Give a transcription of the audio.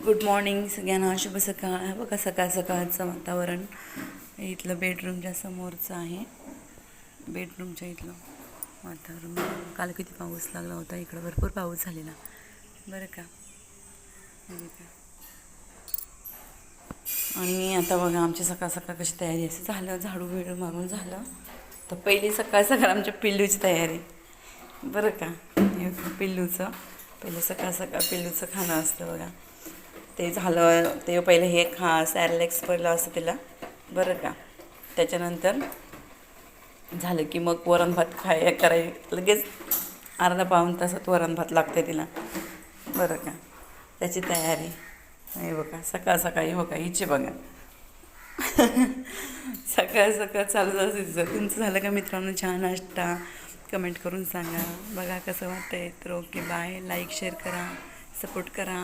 Good morning सगळ्यांना, शुभ सकाळ. बघा सकाळ सकाळचं वातावरण इथलं बेडरूमच्या समोरचं आहे. बेडरूमच्या इथलं वातावरण काल किती पाऊस लागला होता, इकडं भरपूर पाऊस झालेला बरं का. आणि आता बघा आमची सकाळ सकाळ कशी तयारी असं झालं, झाडू बिडू मारून झालं तर पहिली सकाळ सकाळ आमच्या पिल्लूची तयारी बरं का. हे पिल्लूचं पहिले सकाळ सकाळ पिल्लूचं खाणं असतं बघा. ते झालं ते पहिलं हे सॅरलेक्स पहिलं असतं तिला बरं का. त्याच्यानंतर झालं की मग वरण भात लगेच अर्धा पाऊण तासात वरण भात लागते तिला बरं का. त्याची तयारी हे बघा सकाळ सकाळी हो का हिची बघा सकाळ सकाळ चालू असते तिचं. तुमचं झालं का मित्रांनो चहा नाश्ता? कमेंट करून सांगा. बघा कसं वाटतं आहे तर ओके बाय. लाईक शेअर करा, सपोर्ट करा.